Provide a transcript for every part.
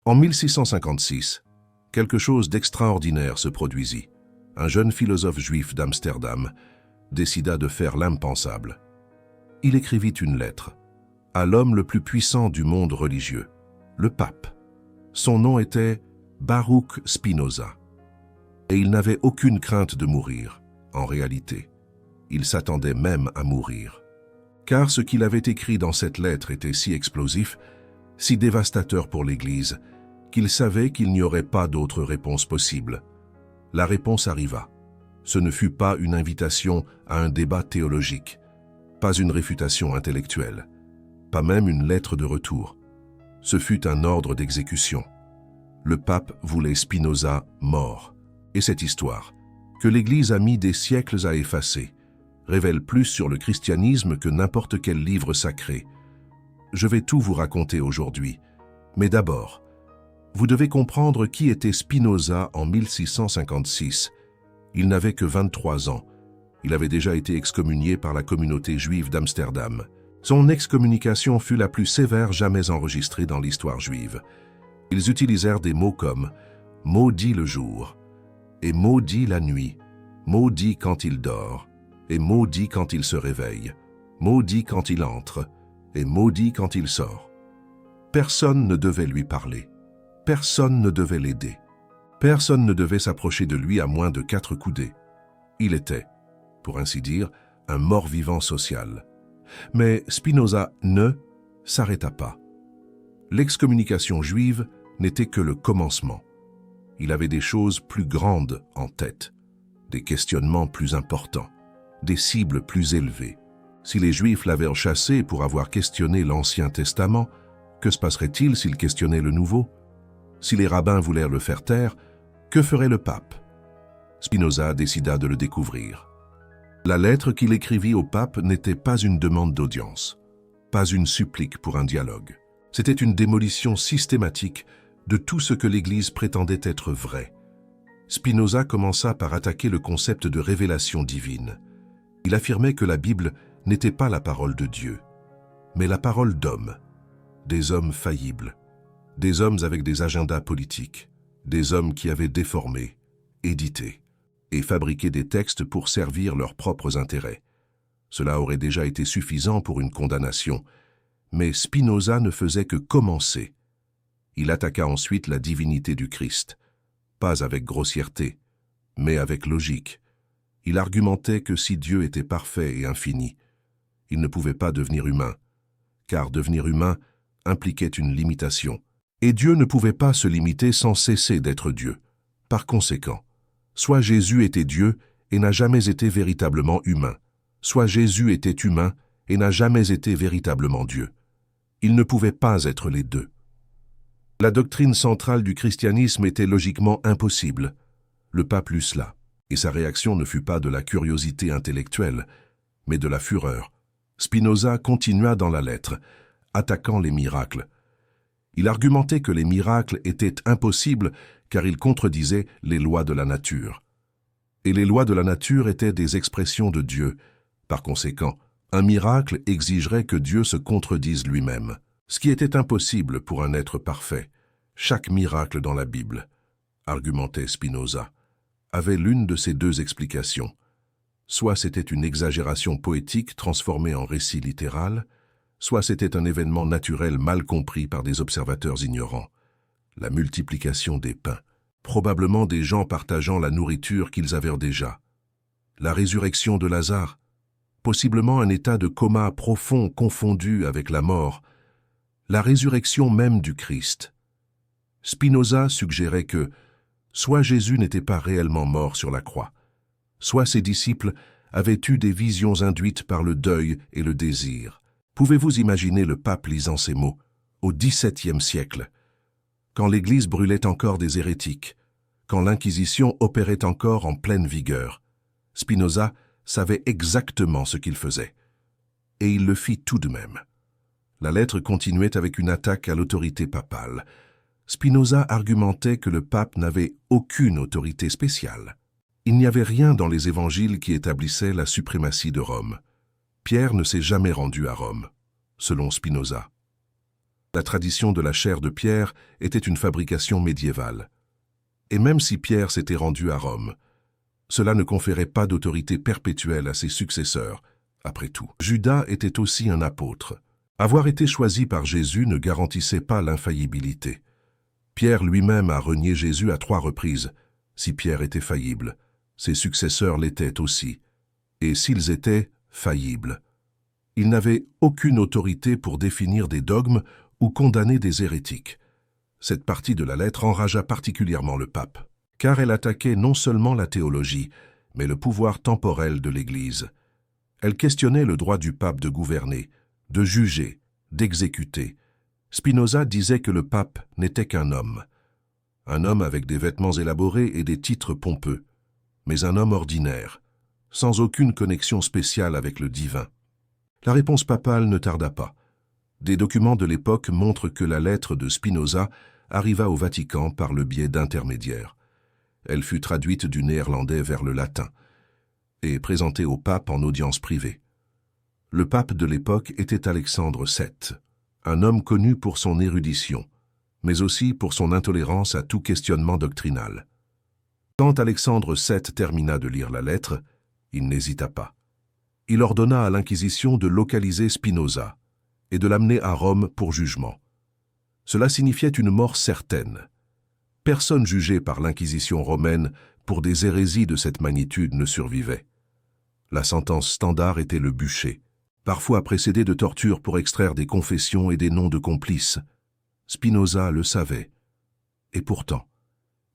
En 1656, quelque chose d'extraordinaire se produisit. Un jeune philosophe juif d'Amsterdam décida de faire l'impensable. Il écrivit une lettre à l'homme le plus puissant du monde religieux, le pape. Son nom était Baruch Spinoza. Et il n'avait aucune crainte de mourir, en réalité. Il s'attendait même à mourir. Car ce qu'il avait écrit dans cette lettre était si explosif, si dévastateur pour l'Église, qu'il savait qu'il n'y aurait pas d'autre réponse possible. La réponse arriva. Ce ne fut pas une invitation à un débat théologique, pas une réfutation intellectuelle, pas même une lettre de retour. Ce fut un ordre d'exécution. Le pape voulait Spinoza mort. Et cette histoire, que l'Église a mis des siècles à effacer, révèle plus sur le christianisme que n'importe quel livre sacré. Je vais tout vous raconter aujourd'hui, mais d'abord, vous devez comprendre qui était Spinoza en 1656. Il n'avait que 23 ans. Il avait déjà été excommunié par la communauté juive d'Amsterdam. Son excommunication fut la plus sévère jamais enregistrée dans l'histoire juive. Ils utilisèrent des mots comme « maudit le jour » et « maudit la nuit »,« maudit quand il dort » et « maudit quand il se réveille »,« maudit quand il entre » et « maudit quand il sort ». Personne ne devait lui parler. Personne ne devait l'aider. Personne ne devait s'approcher de lui à moins de 4 coudées. Il était, pour ainsi dire, un mort-vivant social. Mais Spinoza ne s'arrêta pas. L'excommunication juive n'était que le commencement. Il avait des choses plus grandes en tête, des questionnements plus importants, des cibles plus élevées. Si les Juifs l'avaient chassé pour avoir questionné l'Ancien Testament, que se passerait-il s'il questionnait le Nouveau? Si les rabbins voulèrent le faire taire, que ferait le pape? Spinoza décida de le découvrir. La lettre qu'il écrivit au pape n'était pas une demande d'audience, pas une supplique pour un dialogue. C'était une démolition systématique de tout ce que l'Église prétendait être vrai. Spinoza commença par attaquer le concept de révélation divine. Il affirmait que la Bible n'était pas la parole de Dieu, mais la parole d'hommes, des hommes faillibles, des hommes avec des agendas politiques, des hommes qui avaient déformé, édité et fabriqué des textes pour servir leurs propres intérêts. Cela aurait déjà été suffisant pour une condamnation, mais Spinoza ne faisait que commencer. Il attaqua ensuite la divinité du Christ, pas avec grossièreté, mais avec logique. Il argumentait que si Dieu était parfait et infini, il ne pouvait pas devenir humain, car devenir humain impliquait une limitation. Et Dieu ne pouvait pas se limiter sans cesser d'être Dieu. Par conséquent, soit Jésus était Dieu et n'a jamais été véritablement humain, soit Jésus était humain et n'a jamais été véritablement Dieu. Il ne pouvait pas être les deux. La doctrine centrale du christianisme était logiquement impossible. Le pape lut cela, et sa réaction ne fut pas de la curiosité intellectuelle, mais de la fureur. Spinoza continua dans la lettre, attaquant les miracles. Il argumentait que les miracles étaient impossibles car ils contredisaient les lois de la nature. Et les lois de la nature étaient des expressions de Dieu. Par conséquent, un miracle exigerait que Dieu se contredise lui-même, ce qui était impossible pour un être parfait. Chaque miracle dans la Bible, argumentait Spinoza, avait l'une de ces deux explications. Soit c'était une exagération poétique transformée en récit littéral, soit c'était un événement naturel mal compris par des observateurs ignorants. La multiplication des pains, probablement des gens partageant la nourriture qu'ils avaient déjà. La résurrection de Lazare, possiblement un état de coma profond confondu avec la mort. La résurrection même du Christ. Spinoza suggérait que soit Jésus n'était pas réellement mort sur la croix, soit ses disciples avaient eu des visions induites par le deuil et le désir. Pouvez-vous imaginer le pape lisant ces mots, au XVIIe siècle, quand l'Église brûlait encore des hérétiques, quand l'Inquisition opérait encore en pleine vigueur? Spinoza savait exactement ce qu'il faisait. Et il le fit tout de même. La lettre continuait avec une attaque à l'autorité papale. Spinoza argumentait que le pape n'avait aucune autorité spéciale. Il n'y avait rien dans les évangiles qui établissait la suprématie de Rome. Pierre ne s'est jamais rendu à Rome, selon Spinoza. La tradition de la chair de Pierre était une fabrication médiévale. Et même si Pierre s'était rendu à Rome, cela ne conférait pas d'autorité perpétuelle à ses successeurs. Après tout, Judas était aussi un apôtre. Avoir été choisi par Jésus ne garantissait pas l'infaillibilité. Pierre lui-même a renié Jésus à 3 reprises. Si Pierre était faillible, ses successeurs l'étaient aussi. Et s'ils étaient faillibles, ils n'avaient aucune autorité pour définir des dogmes ou condamner des hérétiques. Cette partie de la lettre enragea particulièrement le pape, car elle attaquait non seulement la théologie, mais le pouvoir temporel de l'Église. Elle questionnait le droit du pape de gouverner, de juger, d'exécuter. Spinoza disait que le pape n'était qu'un homme avec des vêtements élaborés et des titres pompeux, mais un homme ordinaire, sans aucune connexion spéciale avec le divin. La réponse papale ne tarda pas. Des documents de l'époque montrent que la lettre de Spinoza arriva au Vatican par le biais d'intermédiaires. Elle fut traduite du néerlandais vers le latin et présentée au pape en audience privée. Le pape de l'époque était Alexandre VII, un homme connu pour son érudition, mais aussi pour son intolérance à tout questionnement doctrinal. Quand Alexandre VII termina de lire la lettre, il n'hésita pas. Il ordonna à l'Inquisition de localiser Spinoza et de l'amener à Rome pour jugement. Cela signifiait une mort certaine. Personne jugé par l'Inquisition romaine pour des hérésies de cette magnitude ne survivait. La sentence standard était le bûcher, parfois précédée de tortures pour extraire des confessions et des noms de complices. Spinoza le savait. Et pourtant,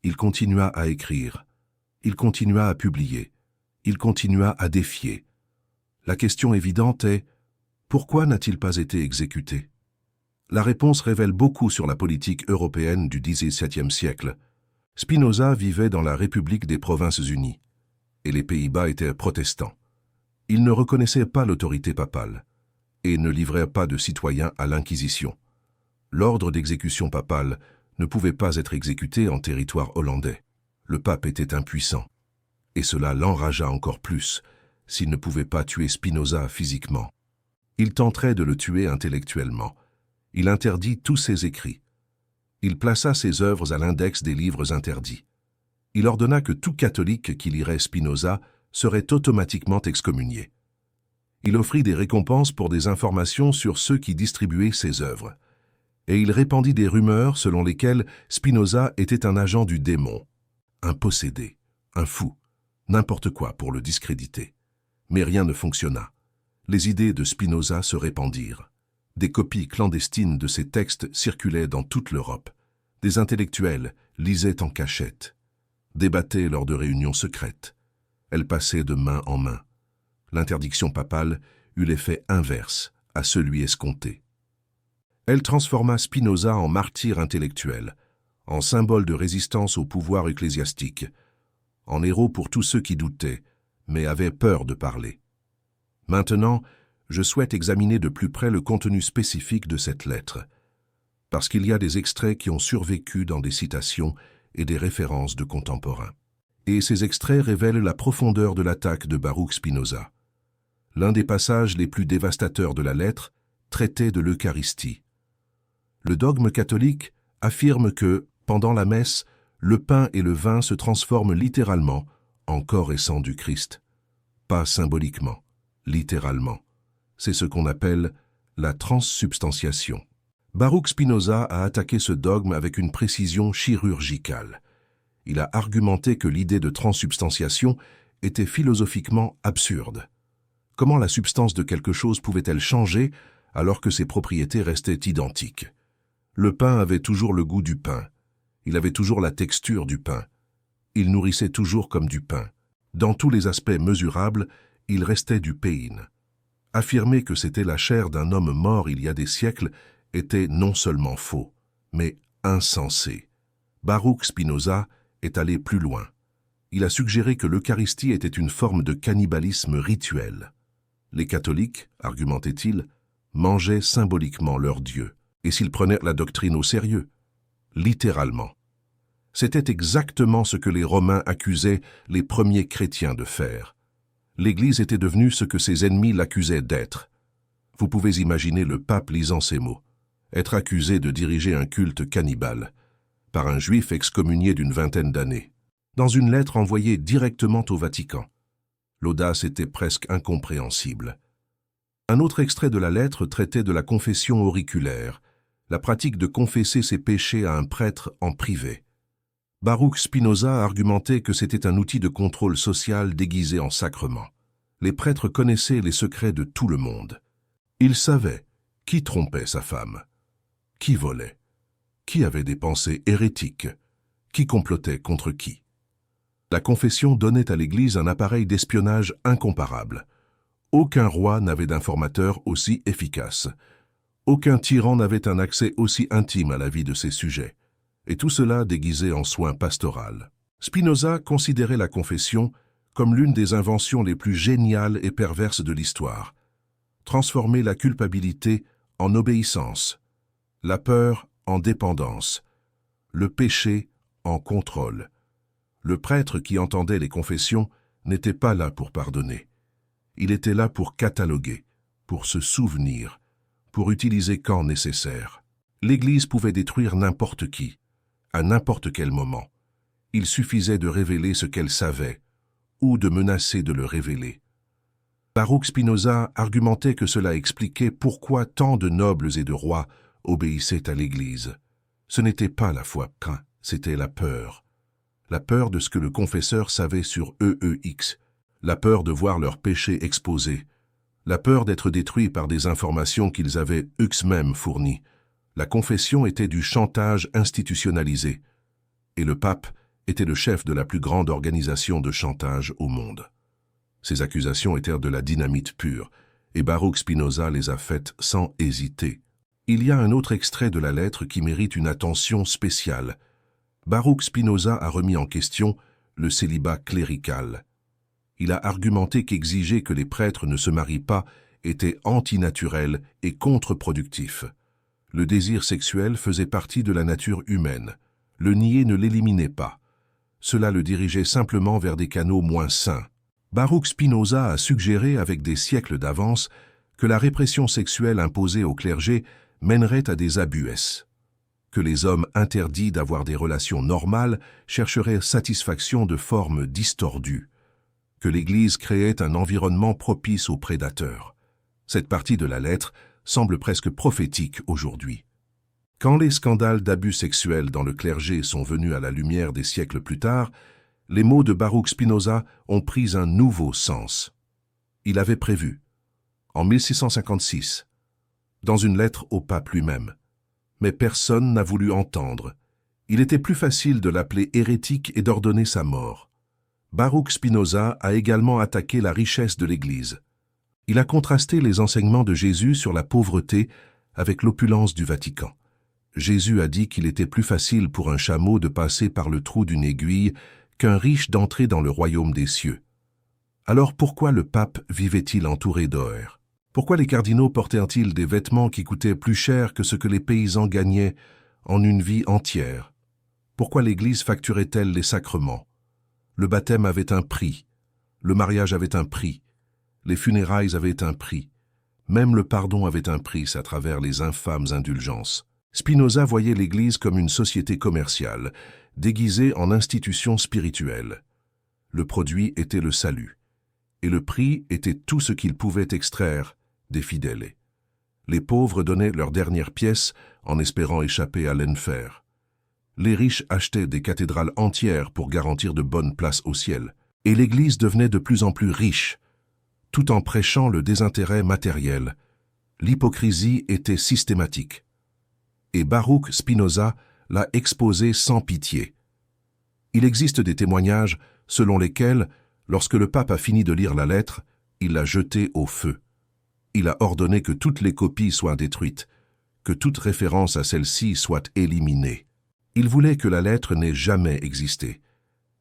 il continua à écrire, il continua à publier, il continua à défier. La question évidente est, pourquoi n'a-t-il pas été exécuté? La réponse révèle beaucoup sur la politique européenne du XVIIe siècle. Spinoza vivait dans la République des Provinces-Unies, et les Pays-Bas étaient protestants. Il ne reconnaissait pas l'autorité papale, et ne livrait pas de citoyens à l'Inquisition. L'ordre d'exécution papale ne pouvait pas être exécuté en territoire hollandais. Le pape était impuissant, et cela l'enragea encore plus s'il ne pouvait pas tuer Spinoza physiquement. Il tenterait de le tuer intellectuellement. Il interdit tous ses écrits. Il plaça ses œuvres à l'index des livres interdits. Il ordonna que tout catholique qui lirait Spinoza serait automatiquement excommunié. Il offrit des récompenses pour des informations sur ceux qui distribuaient ses œuvres. Et il répandit des rumeurs selon lesquelles Spinoza était un agent du démon, un possédé, un fou, n'importe quoi pour le discréditer. Mais rien ne fonctionna. Les idées de Spinoza se répandirent. Des copies clandestines de ses textes circulaient dans toute l'Europe. Des intellectuels lisaient en cachette, débattaient lors de réunions secrètes. Elles passaient de main en main. L'interdiction papale eut l'effet inverse à celui escompté. Elle transforma Spinoza en martyr intellectuel, en symbole de résistance au pouvoir ecclésiastique, en héros pour tous ceux qui doutaient, mais avaient peur de parler. Maintenant, je souhaite examiner de plus près le contenu spécifique de cette lettre, parce qu'il y a des extraits qui ont survécu dans des citations et des références de contemporains. Et ces extraits révèlent la profondeur de l'attaque de Baruch Spinoza. L'un des passages les plus dévastateurs de la lettre traitait de l'Eucharistie. Le dogme catholique affirme que, pendant la messe, le pain et le vin se transforment littéralement en corps et sang du Christ. Pas symboliquement, littéralement. C'est ce qu'on appelle la transsubstantiation. Baruch Spinoza a attaqué ce dogme avec une précision chirurgicale. Il a argumenté que l'idée de transsubstantiation était philosophiquement absurde. Comment la substance de quelque chose pouvait-elle changer alors que ses propriétés restaient identiques? Le pain avait toujours le goût du pain. Il avait toujours la texture du pain. Il nourrissait toujours comme du pain. Dans tous les aspects mesurables, il restait du péin. Affirmer que c'était la chair d'un homme mort il y a des siècles était non seulement faux, mais insensé. Baruch Spinoza est allé plus loin. Il a suggéré que l'Eucharistie était une forme de cannibalisme rituel. Les catholiques, argumentait-il, mangeaient symboliquement leur Dieu, et s'ils prenaient la doctrine au sérieux, littéralement. C'était exactement ce que les Romains accusaient les premiers chrétiens de faire. L'Église était devenue ce que ses ennemis l'accusaient d'être. Vous pouvez imaginer le pape lisant ces mots. être accusé de diriger un culte cannibale, par un juif excommunié d'une vingtaine d'années, dans une lettre envoyée directement au Vatican. L'audace était presque incompréhensible. Un autre extrait de la lettre traitait de la confession auriculaire, la pratique de confesser ses péchés à un prêtre en privé. Baruch Spinoza argumentait que c'était un outil de contrôle social déguisé en sacrement. Les prêtres connaissaient les secrets de tout le monde. Ils savaient qui trompait sa femme, qui volait, qui avait des pensées hérétiques, qui complotait contre qui. La confession donnait à l'Église un appareil d'espionnage incomparable. Aucun roi n'avait d'informateur aussi efficace. Aucun tyran n'avait un accès aussi intime à la vie de ses sujets. Et tout cela déguisé en soins pastoral. Spinoza considérait la confession comme l'une des inventions les plus géniales et perverses de l'histoire. Transformer la culpabilité en obéissance, la peur en dépendance, le péché en contrôle. Le prêtre qui entendait les confessions n'était pas là pour pardonner. Il était là pour cataloguer, pour se souvenir, pour utiliser quand nécessaire. L'Église pouvait détruire n'importe qui, à n'importe quel moment. Il suffisait de révéler ce qu'elle savait, ou de menacer de le révéler. Baruch Spinoza argumentait que cela expliquait pourquoi tant de nobles et de rois obéissaient à l'Église. Ce n'était pas la foi, c'était la peur. La peur de ce que le confesseur savait sur EEX, la peur de voir leurs péchés exposés, la peur d'être détruits par des informations qu'ils avaient eux-mêmes fournies. La confession était du chantage institutionnalisé, et le pape était le chef de la plus grande organisation de chantage au monde. Ces accusations étaient de la dynamite pure, et Baruch Spinoza les a faites sans hésiter. Il y a un autre extrait de la lettre qui mérite une attention spéciale. Baruch Spinoza a remis en question le célibat clérical. Il a argumenté qu'exiger que les prêtres ne se marient pas était antinaturel et contre-productif. Le désir sexuel faisait partie de la nature humaine. Le nier ne l'éliminait pas. Cela le dirigeait simplement vers des canaux moins sains. Baruch Spinoza a suggéré avec des siècles d'avance que la répression sexuelle imposée au clergé mènerait à des abus, que les hommes interdits d'avoir des relations normales chercheraient satisfaction de formes distordues, que l'Église créait un environnement propice aux prédateurs. Cette partie de la lettre semble presque prophétique aujourd'hui. Quand les scandales d'abus sexuels dans le clergé sont venus à la lumière des siècles plus tard, les mots de Baruch Spinoza ont pris un nouveau sens. Il avait prévu, en 1656, dans une lettre au pape lui-même, mais personne n'a voulu entendre. Il était plus facile de l'appeler hérétique et d'ordonner sa mort. Baruch Spinoza a également attaqué la richesse de l'Église. Il a contrasté les enseignements de Jésus sur la pauvreté avec l'opulence du Vatican. Jésus a dit qu'il était plus facile pour un chameau de passer par le trou d'une aiguille qu'un riche d'entrer dans le royaume des cieux. Alors pourquoi le pape vivait-il entouré d'or? Pourquoi les cardinaux portaient-ils des vêtements qui coûtaient plus cher que ce que les paysans gagnaient en une vie entière? Pourquoi l'Église facturait-elle les sacrements? Le baptême avait un prix, le mariage avait un prix, les funérailles avaient un prix, même le pardon avait un prix à travers les infâmes indulgences. Spinoza voyait l'Église comme une société commerciale, déguisée en institution spirituelle. Le produit était le salut, et le prix était tout ce qu'ils pouvaient extraire des fidèles. Les pauvres donnaient leur dernière pièce en espérant échapper à l'enfer. Les riches achetaient des cathédrales entières pour garantir de bonnes places au ciel, et l'Église devenait de plus en plus riche, tout en prêchant le désintérêt matériel. L'hypocrisie était systématique. Et Baruch Spinoza l'a exposé sans pitié. Il existe des témoignages selon lesquels, lorsque le pape a fini de lire la lettre, il l'a jetée au feu. Il a ordonné que toutes les copies soient détruites, que toute référence à celle-ci soit éliminée. Il voulait que la lettre n'ait jamais existé.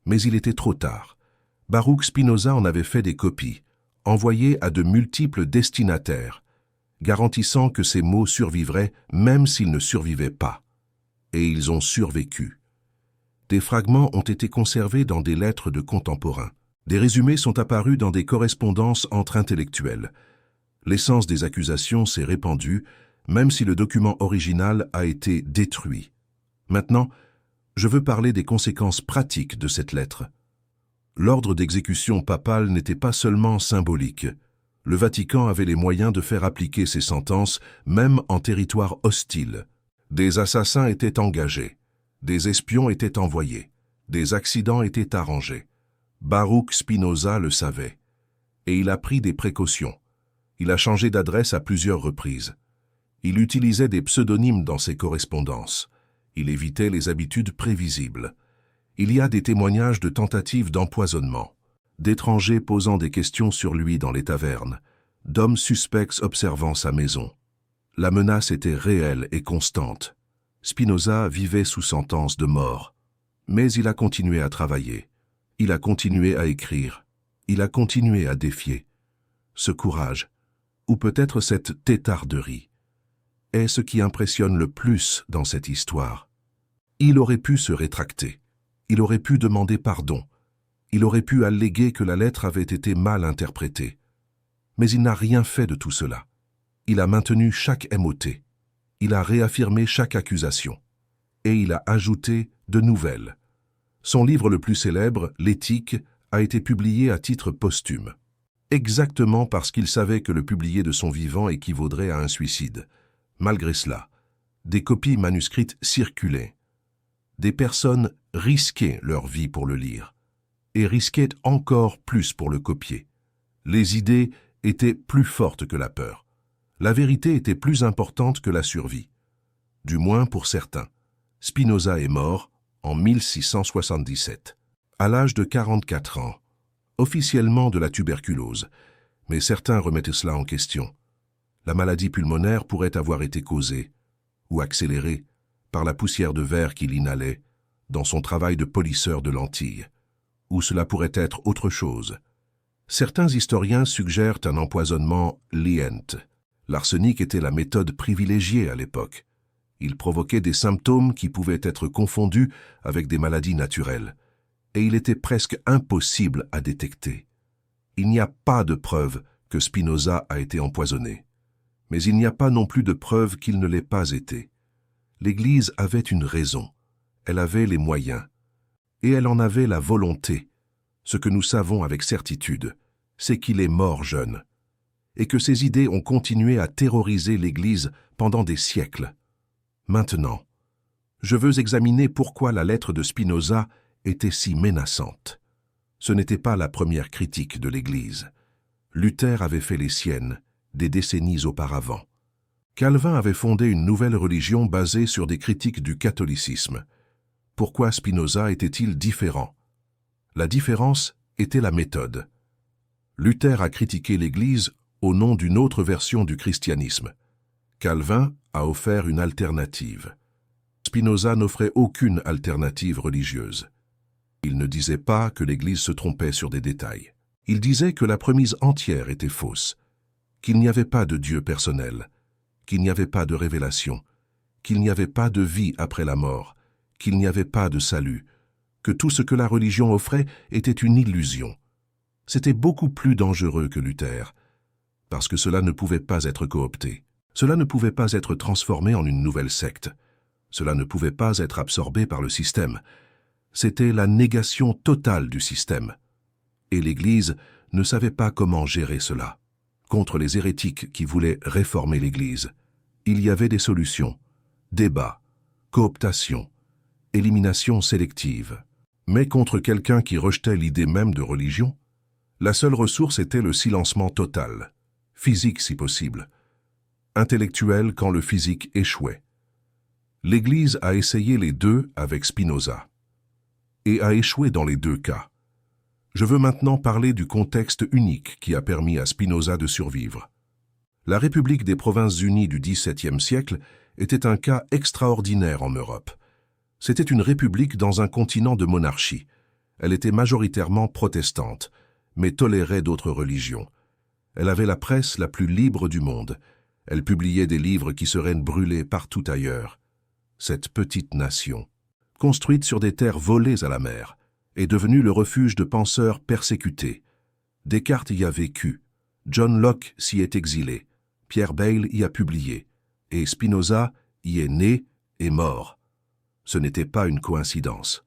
Mais il était trop tard. Baruch Spinoza en avait fait des copies, envoyées à de multiples destinataires, garantissant que ces mots survivraient même s'ils ne survivaient pas. Et ils ont survécu. Des fragments ont été conservés dans des lettres de contemporains. Des résumés sont apparus dans des correspondances entre intellectuels. L'essence des accusations s'est répandue, même si le document original a été détruit. Maintenant, je veux parler des conséquences pratiques de cette lettre. L'ordre d'exécution papal n'était pas seulement symbolique. Le Vatican avait les moyens de faire appliquer ces sentences, même en territoire hostile. Des assassins étaient engagés, des espions étaient envoyés, des accidents étaient arrangés. Baruch Spinoza le savait, et il a pris des précautions. Il a changé d'adresse à plusieurs reprises. Il utilisait des pseudonymes dans ses correspondances. Il évitait les habitudes prévisibles. Il y a des témoignages de tentatives d'empoisonnement, d'étrangers posant des questions sur lui dans les tavernes, d'hommes suspects observant sa maison. La menace était réelle et constante. Spinoza vivait sous sentence de mort. Mais il a continué à travailler. Il a continué à écrire. Il a continué à défier. Ce courage, ou peut-être cette têtarderie, est ce qui impressionne le plus dans cette histoire. Il aurait pu se rétracter. Il aurait pu demander pardon. Il aurait pu alléguer que la lettre avait été mal interprétée. Mais il n'a rien fait de tout cela. Il a maintenu chaque MOT. Il a réaffirmé chaque accusation. Et il a ajouté de nouvelles. Son livre le plus célèbre, L'Éthique, a été publié à titre posthume. Exactement parce qu'il savait que le publier de son vivant équivaudrait à un suicide. Malgré cela, des copies manuscrites circulaient. Des personnes risquaient leur vie pour le lire, et risquaient encore plus pour le copier. Les idées étaient plus fortes que la peur. La vérité était plus importante que la survie. Du moins pour certains. Spinoza est mort en 1677, à l'âge de 44 ans, officiellement de la tuberculose, mais certains remettent cela en question. La maladie pulmonaire pourrait avoir été causée, ou accélérée, par la poussière de verre qu'il inhalait dans son travail de polisseur de lentilles, ou cela pourrait être autre chose. Certains historiens suggèrent un empoisonnement lient. L'arsenic était la méthode privilégiée à l'époque. Il provoquait des symptômes qui pouvaient être confondus avec des maladies naturelles, et il était presque impossible à détecter. Il n'y a pas de preuve que Spinoza a été empoisonné, mais il n'y a pas non plus de preuve qu'il ne l'ait pas été. L'Église avait une raison, elle avait les moyens, et elle en avait la volonté. Ce que nous savons avec certitude, c'est qu'il est mort jeune, et que ses idées ont continué à terroriser l'Église pendant des siècles. Maintenant, je veux examiner pourquoi la lettre de Spinoza était si menaçante. Ce n'était pas la première critique de l'Église. Luther avait fait les siennes, des décennies auparavant. Calvin avait fondé une nouvelle religion basée sur des critiques du catholicisme. Pourquoi Spinoza était-il différent? La différence était la méthode. Luther a critiqué l'Église au nom d'une autre version du christianisme. Calvin a offert une alternative. Spinoza n'offrait aucune alternative religieuse. Il ne disait pas que l'Église se trompait sur des détails. Il disait que la prémisse entière était fausse, qu'il n'y avait pas de Dieu personnel, qu'il n'y avait pas de révélation, qu'il n'y avait pas de vie après la mort, qu'il n'y avait pas de salut, que tout ce que la religion offrait était une illusion. C'était beaucoup plus dangereux que Luther, parce que cela ne pouvait pas être coopté. Cela ne pouvait pas être transformé en une nouvelle secte. Cela ne pouvait pas être absorbé par le système. C'était la négation totale du système. Et l'Église ne savait pas comment gérer cela. Contre les hérétiques qui voulaient réformer l'Église, il y avait des solutions. Débat, cooptation, élimination sélective. Mais contre quelqu'un qui rejetait l'idée même de religion, la seule ressource était le silencement total, physique si possible, intellectuel quand le physique échouait. L'Église a essayé les deux avec Spinoza, et a échoué dans les deux cas. Je veux maintenant parler du contexte unique qui a permis à Spinoza de survivre. La République des Provinces-Unies du XVIIe siècle était un cas extraordinaire en Europe. C'était une république dans un continent de monarchie. Elle était majoritairement protestante, mais tolérait d'autres religions. Elle avait la presse la plus libre du monde. Elle publiait des livres qui seraient brûlés partout ailleurs. Cette petite nation, construite sur des terres volées à la mer, est devenue le refuge de penseurs persécutés. Descartes y a vécu, John Locke s'y est exilé, Pierre Bayle y a publié, et Spinoza y est né et mort. Ce n'était pas une coïncidence.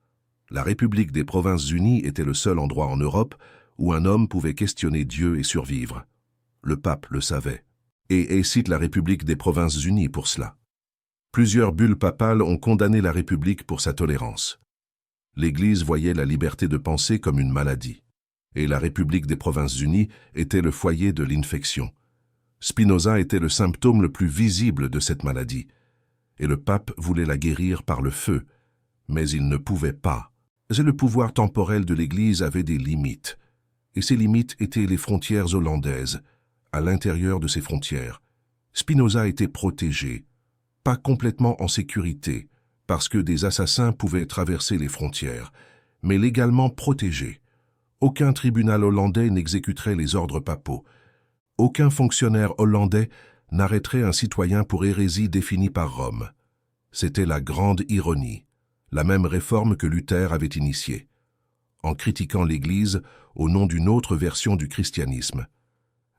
La République des Provinces-Unies était le seul endroit en Europe où un homme pouvait questionner Dieu et survivre. Le pape le savait, et cite la République des Provinces-Unies pour cela. Plusieurs bulles papales ont condamné la République pour sa tolérance. L'Église voyait la liberté de penser comme une maladie, et la République des Provinces-Unies était le foyer de l'infection. Spinoza était le symptôme le plus visible de cette maladie, et le pape voulait la guérir par le feu, mais il ne pouvait pas. Et le pouvoir temporel de l'Église avait des limites, et ces limites étaient les frontières hollandaises. À l'intérieur de ces frontières, Spinoza était protégé, pas complètement en sécurité, parce que des assassins pouvaient traverser les frontières, mais légalement protégé. Aucun tribunal hollandais n'exécuterait les ordres papaux. Aucun fonctionnaire hollandais n'arrêterait un citoyen pour hérésie définie par Rome. C'était la grande ironie, la même réforme que Luther avait initiée, en critiquant l'Église au nom d'une autre version du christianisme,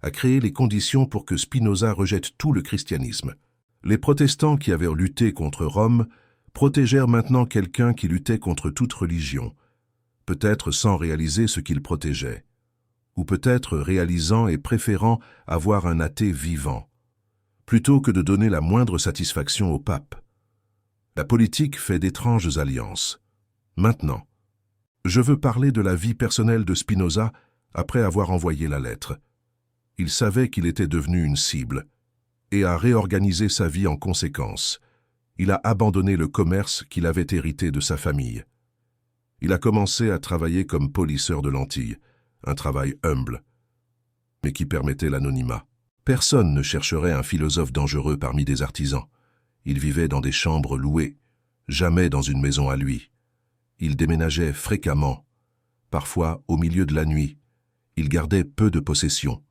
a créé les conditions pour que Spinoza rejette tout le christianisme. Les protestants qui avaient lutté contre Rome protégèrent maintenant quelqu'un qui luttait contre toute religion, peut-être sans réaliser ce qu'ils protégeaient, ou peut-être réalisant et préférant avoir un athée vivant, plutôt que de donner la moindre satisfaction au pape. La politique fait d'étranges alliances. Maintenant, je veux parler de la vie personnelle de Spinoza après avoir envoyé la lettre. Il savait qu'il était devenu une cible, et a réorganisé sa vie en conséquence. Il a abandonné le commerce qu'il avait hérité de sa famille. Il a commencé à travailler comme polisseur de lentilles, un travail humble, mais qui permettait l'anonymat. Personne ne chercherait un philosophe dangereux parmi des artisans. Il vivait dans des chambres louées, jamais dans une maison à lui. Il déménageait fréquemment, parfois au milieu de la nuit. Il gardait peu de possessions.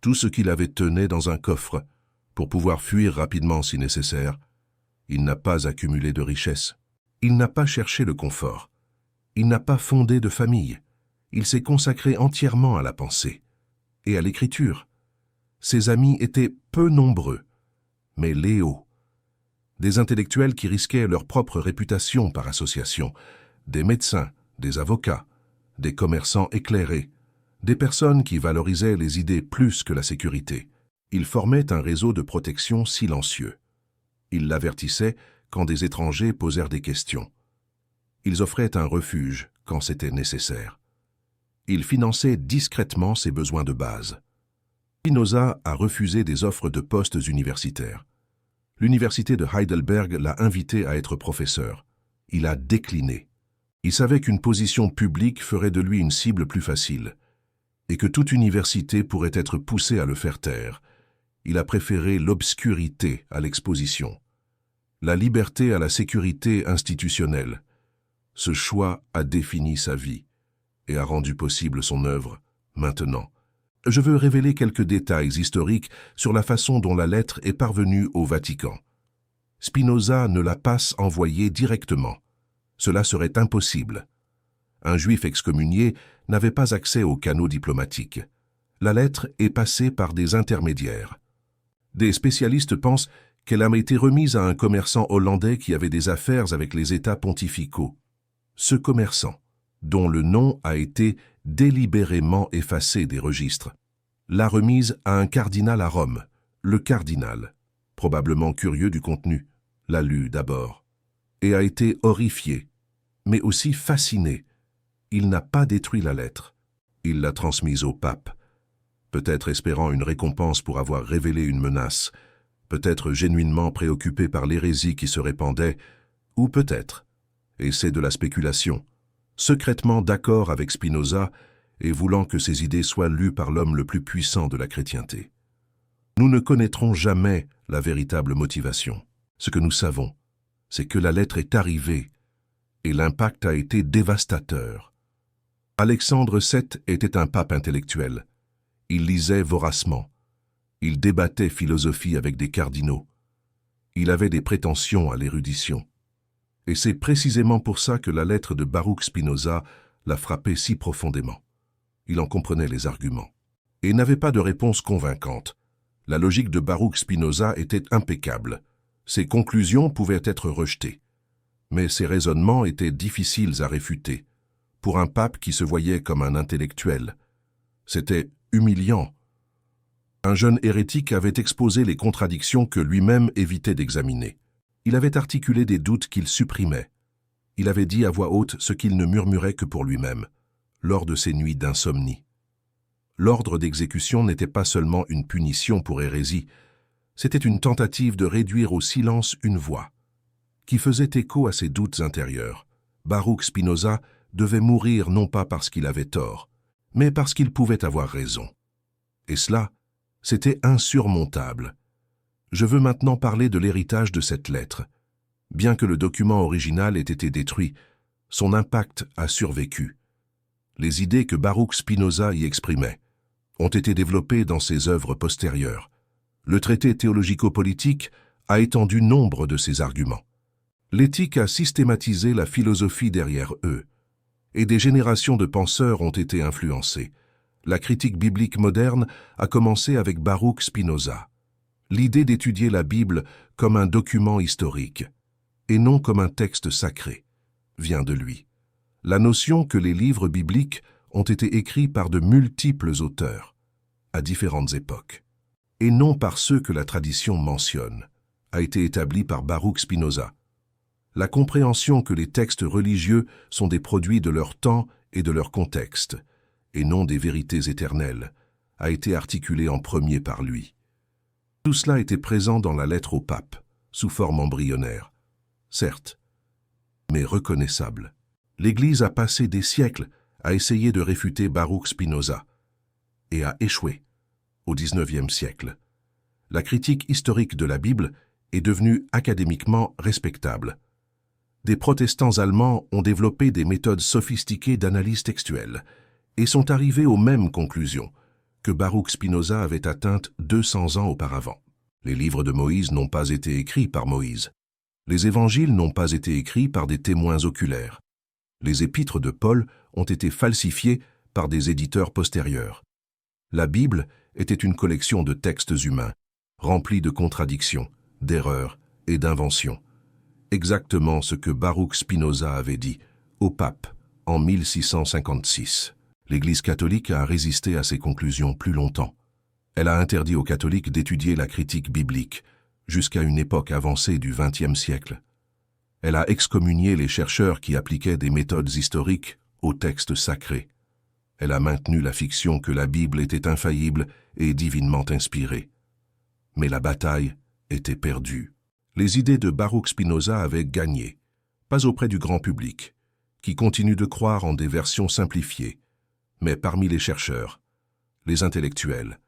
Tout ce qu'il avait tenait dans un coffre, pour pouvoir fuir rapidement si nécessaire. Il n'a pas accumulé de richesses. Il n'a pas cherché le confort. Il n'a pas fondé de famille. Il s'est consacré entièrement à la pensée et à l'écriture. Ses amis étaient peu nombreux, mais léaux. Des intellectuels qui risquaient leur propre réputation par association, des médecins, des avocats, des commerçants éclairés, des personnes qui valorisaient les idées plus que la sécurité. Il formait un réseau de protection silencieux. Il l'avertissait quand des étrangers posèrent des questions. Ils offraient un refuge quand c'était nécessaire. Il finançait discrètement ses besoins de base. Spinoza a refusé des offres de postes universitaires. L'université de Heidelberg l'a invité à être professeur. Il a décliné. Il savait qu'une position publique ferait de lui une cible plus facile, et que toute université pourrait être poussée à le faire taire. Il a préféré l'obscurité à l'exposition, la liberté à la sécurité institutionnelle. Ce choix a défini sa vie et a rendu possible son œuvre. Maintenant, je veux révéler quelques détails historiques sur la façon dont la lettre est parvenue au Vatican. Spinoza ne l'a pas envoyée directement. Cela serait impossible. Un juif excommunié n'avait pas accès aux canaux diplomatiques. La lettre est passée par des intermédiaires. Des spécialistes pensent qu'elle a été remise à un commerçant hollandais qui avait des affaires avec les États pontificaux. Ce commerçant, dont le nom a été délibérément effacé des registres, l'a remise à un cardinal à Rome. Le cardinal, probablement curieux du contenu, l'a lu d'abord et a été horrifié, mais aussi fasciné. Il n'a pas détruit la lettre. Il l'a transmise au pape, peut-être espérant une récompense pour avoir révélé une menace, peut-être genuinement préoccupé par l'hérésie qui se répandait, ou peut-être, et c'est de la spéculation, secrètement d'accord avec Spinoza et voulant que ses idées soient lues par l'homme le plus puissant de la chrétienté. Nous ne connaîtrons jamais la véritable motivation. Ce que nous savons, c'est que la lettre est arrivée et l'impact a été dévastateur. Alexandre VII était un pape intellectuel. Il lisait voracement. Il débattait philosophie avec des cardinaux. Il avait des prétentions à l'érudition. Et c'est précisément pour ça que la lettre de Baruch Spinoza l'a frappé si profondément. Il en comprenait les arguments et n'avait pas de réponse convaincante. La logique de Baruch Spinoza était impeccable. Ses conclusions pouvaient être rejetées. Mais ses raisonnements étaient difficiles à réfuter, pour un pape qui se voyait comme un intellectuel. C'était humiliant. Un jeune hérétique avait exposé les contradictions que lui-même évitait d'examiner. Il avait articulé des doutes qu'il supprimait. Il avait dit à voix haute ce qu'il ne murmurait que pour lui-même, lors de ses nuits d'insomnie. L'ordre d'exécution n'était pas seulement une punition pour hérésie, c'était une tentative de réduire au silence une voix, qui faisait écho à ses doutes intérieurs. Baruch Spinoza devait mourir non pas parce qu'il avait tort, mais parce qu'il pouvait avoir raison. Et cela, c'était insurmontable. Je veux maintenant parler de l'héritage de cette lettre. Bien que le document original ait été détruit, son impact a survécu. Les idées que Baruch Spinoza y exprimait ont été développées dans ses œuvres postérieures. Le traité théologico-politique a étendu nombre de ses arguments. L'éthique a systématisé la philosophie derrière eux, et des générations de penseurs ont été influencées. La critique biblique moderne a commencé avec Baruch Spinoza. L'idée d'étudier la Bible comme un document historique, et non comme un texte sacré, vient de lui. La notion que les livres bibliques ont été écrits par de multiples auteurs, à différentes époques, et non par ceux que la tradition mentionne, a été établie par Baruch Spinoza. La compréhension que les textes religieux sont des produits de leur temps et de leur contexte, et non des vérités éternelles, a été articulée en premier par lui. Tout cela était présent dans la lettre au pape, sous forme embryonnaire. Certes, mais reconnaissable. L'Église a passé des siècles à essayer de réfuter Baruch Spinoza, et a échoué au XIXe siècle. La critique historique de la Bible est devenue académiquement respectable. Des protestants allemands ont développé des méthodes sophistiquées d'analyse textuelle et sont arrivés aux mêmes conclusions que Baruch Spinoza avait atteintes 200 ans auparavant. Les livres de Moïse n'ont pas été écrits par Moïse. Les évangiles n'ont pas été écrits par des témoins oculaires. Les épîtres de Paul ont été falsifiés par des éditeurs postérieurs. La Bible était une collection de textes humains, remplis de contradictions, d'erreurs et d'inventions. Exactement ce que Baruch Spinoza avait dit au pape en 1656. L'Église catholique a résisté à ces conclusions plus longtemps. Elle a interdit aux catholiques d'étudier la critique biblique jusqu'à une époque avancée du XXe siècle. Elle a excommunié les chercheurs qui appliquaient des méthodes historiques aux textes sacrés. Elle a maintenu la fiction que la Bible était infaillible et divinement inspirée. Mais la bataille était perdue. Les idées de Baruch Spinoza avaient gagné, pas auprès du grand public, qui continue de croire en des versions simplifiées, mais parmi les chercheurs, les intellectuels,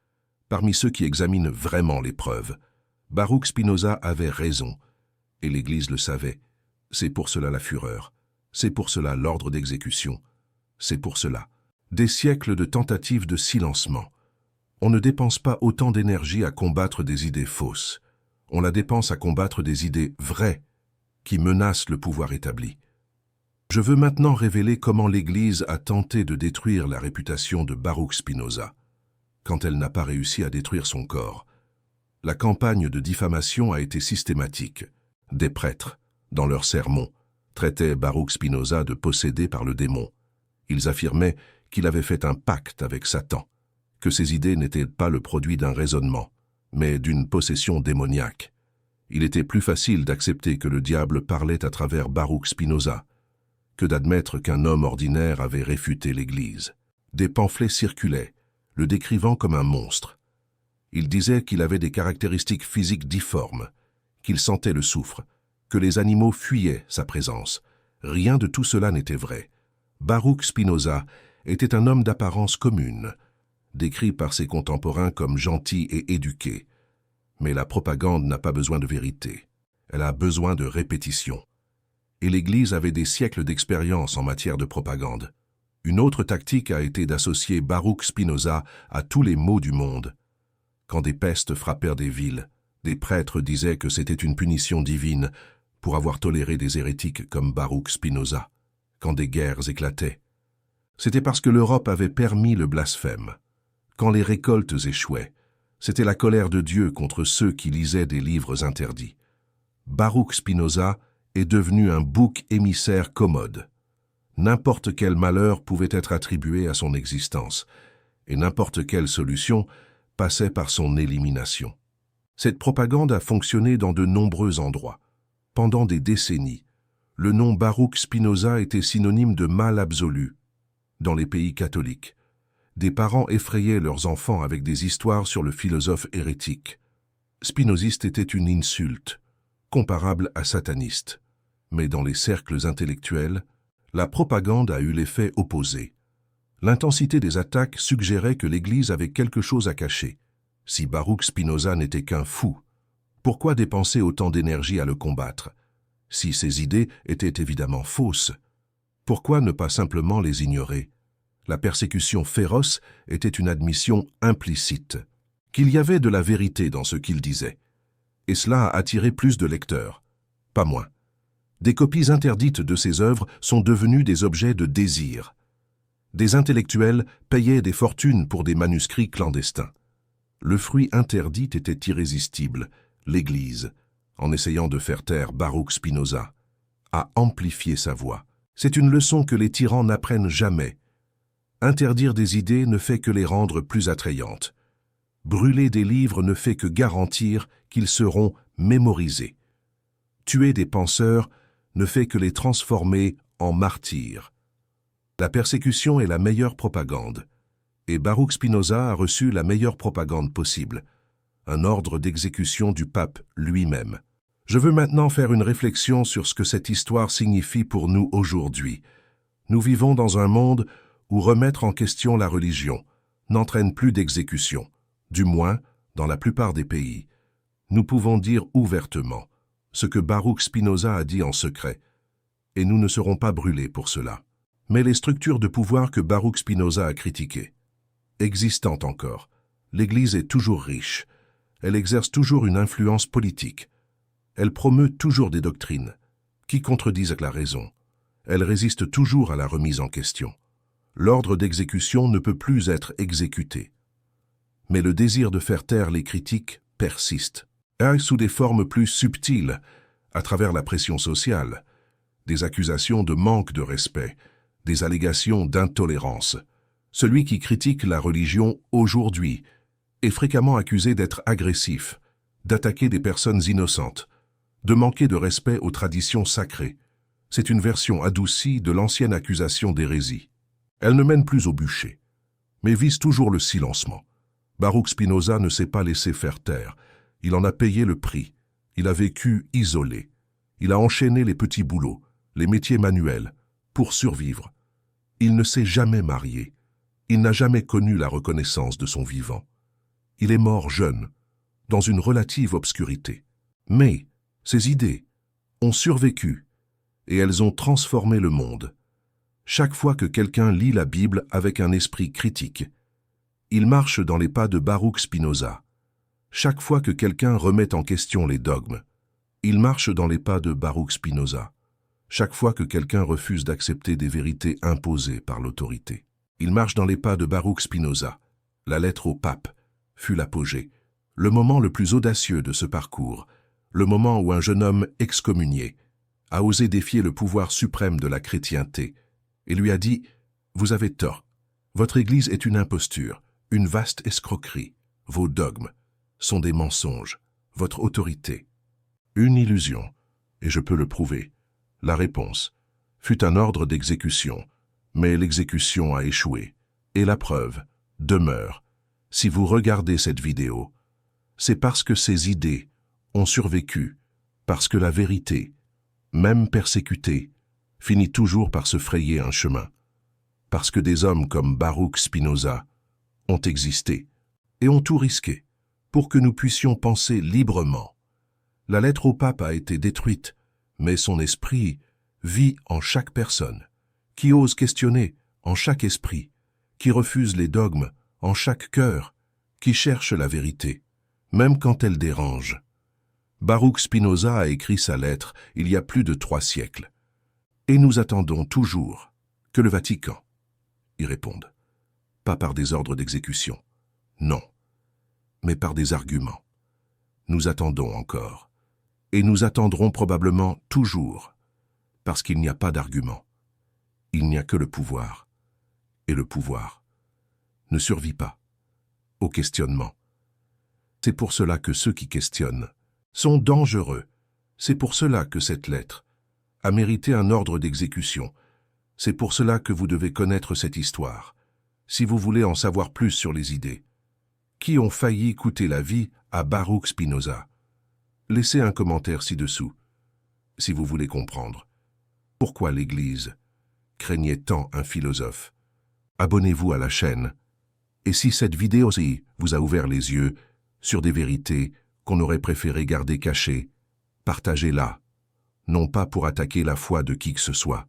parmi ceux qui examinent vraiment les preuves. Baruch Spinoza avait raison, et l'Église le savait. C'est pour cela la fureur, c'est pour cela l'ordre d'exécution, c'est pour cela des siècles de tentatives de silencement. On ne dépense pas autant d'énergie à combattre des idées fausses. On la dépense à combattre des idées vraies qui menacent le pouvoir établi. Je veux maintenant révéler comment l'Église a tenté de détruire la réputation de Baruch Spinoza, quand elle n'a pas réussi à détruire son corps. La campagne de diffamation a été systématique. Des prêtres, dans leurs sermons, traitaient Baruch Spinoza de possédé par le démon. Ils affirmaient qu'il avait fait un pacte avec Satan, que ses idées n'étaient pas le produit d'un raisonnement, mais d'une possession démoniaque. Il était plus facile d'accepter que le diable parlait à travers Baruch Spinoza que d'admettre qu'un homme ordinaire avait réfuté l'Église. Des pamphlets circulaient, le décrivant comme un monstre. Il disait qu'il avait des caractéristiques physiques difformes, qu'il sentait le soufre, que les animaux fuyaient sa présence. Rien de tout cela n'était vrai. Baruch Spinoza était un homme d'apparence commune, décrit par ses contemporains comme gentil et éduqué. Mais la propagande n'a pas besoin de vérité. Elle a besoin de répétition. Et l'Église avait des siècles d'expérience en matière de propagande. Une autre tactique a été d'associer Baruch Spinoza à tous les maux du monde. Quand des pestes frappèrent des villes, des prêtres disaient que c'était une punition divine pour avoir toléré des hérétiques comme Baruch Spinoza. Quand des guerres éclataient, c'était parce que l'Europe avait permis le blasphème. Quand les récoltes échouaient, c'était la colère de Dieu contre ceux qui lisaient des livres interdits. Baruch Spinoza est devenu un bouc émissaire commode. N'importe quel malheur pouvait être attribué à son existence, et n'importe quelle solution passait par son élimination. Cette propagande a fonctionné dans de nombreux endroits. Pendant des décennies, le nom Baruch Spinoza était synonyme de mal absolu. Dans les pays catholiques, des parents effrayaient leurs enfants avec des histoires sur le philosophe hérétique. Spinoziste était une insulte, comparable à sataniste. Mais dans les cercles intellectuels, la propagande a eu l'effet opposé. L'intensité des attaques suggérait que l'Église avait quelque chose à cacher. Si Baruch Spinoza n'était qu'un fou, pourquoi dépenser autant d'énergie à le combattre? Si ses idées étaient évidemment fausses, pourquoi ne pas simplement les ignorer? La persécution féroce était une admission implicite, qu'il y avait de la vérité dans ce qu'il disait. Et cela a attiré plus de lecteurs, pas moins. Des copies interdites de ses œuvres sont devenues des objets de désir. Des intellectuels payaient des fortunes pour des manuscrits clandestins. Le fruit interdit était irrésistible. L'Église, en essayant de faire taire Baruch Spinoza, a amplifié sa voix. C'est une leçon que les tyrans n'apprennent jamais. Interdire des idées ne fait que les rendre plus attrayantes. Brûler des livres ne fait que garantir qu'ils seront mémorisés. Tuer des penseurs ne fait que les transformer en martyrs. La persécution est la meilleure propagande, et Baruch Spinoza a reçu la meilleure propagande possible, un ordre d'exécution du pape lui-même. Je veux maintenant faire une réflexion sur ce que cette histoire signifie pour nous aujourd'hui. Nous vivons dans un monde où remettre en question la religion n'entraîne plus d'exécution, du moins dans la plupart des pays. Nous pouvons dire ouvertement ce que Baruch Spinoza a dit en secret, et nous ne serons pas brûlés pour cela. Mais les structures de pouvoir que Baruch Spinoza a critiquées, existantes encore, l'Église est toujours riche, elle exerce toujours une influence politique, elle promeut toujours des doctrines qui contredisent la raison, elle résiste toujours à la remise en question. L'ordre d'exécution ne peut plus être exécuté. Mais le désir de faire taire les critiques persiste, et sous des formes plus subtiles, à travers la pression sociale, des accusations de manque de respect, des allégations d'intolérance. Celui qui critique la religion aujourd'hui est fréquemment accusé d'être agressif, d'attaquer des personnes innocentes, de manquer de respect aux traditions sacrées. C'est une version adoucie de l'ancienne accusation d'hérésie. Elle ne mène plus au bûcher, mais vise toujours le silencement. Baruch Spinoza ne s'est pas laissé faire taire. Il en a payé le prix. Il a vécu isolé. Il a enchaîné les petits boulots, les métiers manuels, pour survivre. Il ne s'est jamais marié. Il n'a jamais connu la reconnaissance de son vivant. Il est mort jeune, dans une relative obscurité. Mais ses idées ont survécu et elles ont transformé le monde. Chaque fois que quelqu'un lit la Bible avec un esprit critique, il marche dans les pas de Baruch Spinoza. Chaque fois que quelqu'un remet en question les dogmes, il marche dans les pas de Baruch Spinoza. Chaque fois que quelqu'un refuse d'accepter des vérités imposées par l'autorité, il marche dans les pas de Baruch Spinoza. La lettre au pape fut l'apogée, le moment le plus audacieux de ce parcours, le moment où un jeune homme excommunié a osé défier le pouvoir suprême de la chrétienté, et lui a dit « Vous avez tort. Votre Église est une imposture, une vaste escroquerie. Vos dogmes sont des mensonges. Votre autorité, une illusion. » Et je peux le prouver. La réponse fut un ordre d'exécution, mais l'exécution a échoué. Et la preuve demeure. Si vous regardez cette vidéo, c'est parce que ces idées ont survécu, parce que la vérité, même persécutée, finit toujours par se frayer un chemin, parce que des hommes comme Baruch Spinoza ont existé et ont tout risqué pour que nous puissions penser librement. La lettre au pape a été détruite, mais son esprit vit en chaque personne, qui ose questionner en chaque esprit, qui refuse les dogmes en chaque cœur, qui cherche la vérité, même quand elle dérange. Baruch Spinoza a écrit sa lettre il y a plus de 3 siècles. Et nous attendons toujours que le Vatican y réponde. Pas par des ordres d'exécution, non, mais par des arguments. Nous attendons encore. Et nous attendrons probablement toujours, parce qu'il n'y a pas d'argument. Il n'y a que le pouvoir. Et le pouvoir ne survit pas au questionnement. C'est pour cela que ceux qui questionnent sont dangereux. C'est pour cela que cette lettre a mérité un ordre d'exécution. C'est pour cela que vous devez connaître cette histoire, si vous voulez en savoir plus sur les idées qui ont failli coûter la vie à Baruch Spinoza. Laissez un commentaire ci-dessous, si vous voulez comprendre pourquoi l'Église craignait tant un philosophe. Abonnez-vous à la chaîne. Et si cette vidéo aussi vous a ouvert les yeux sur des vérités qu'on aurait préféré garder cachées, partagez-la, non pas pour attaquer la foi de qui que ce soit,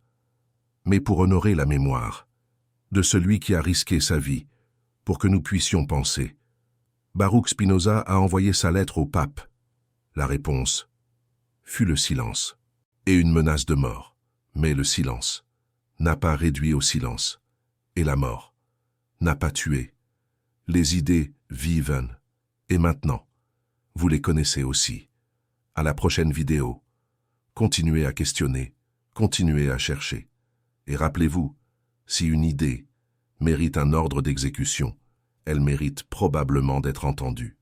mais pour honorer la mémoire de celui qui a risqué sa vie pour que nous puissions penser. Baruch Spinoza a envoyé sa lettre au pape. La réponse fut le silence et une menace de mort. Mais le silence n'a pas réduit au silence et la mort n'a pas tué. Les idées vivent et maintenant, vous les connaissez aussi. À la prochaine vidéo, continuez à questionner, continuez à chercher. Et rappelez-vous, si une idée mérite un ordre d'exécution, elle mérite probablement d'être entendue.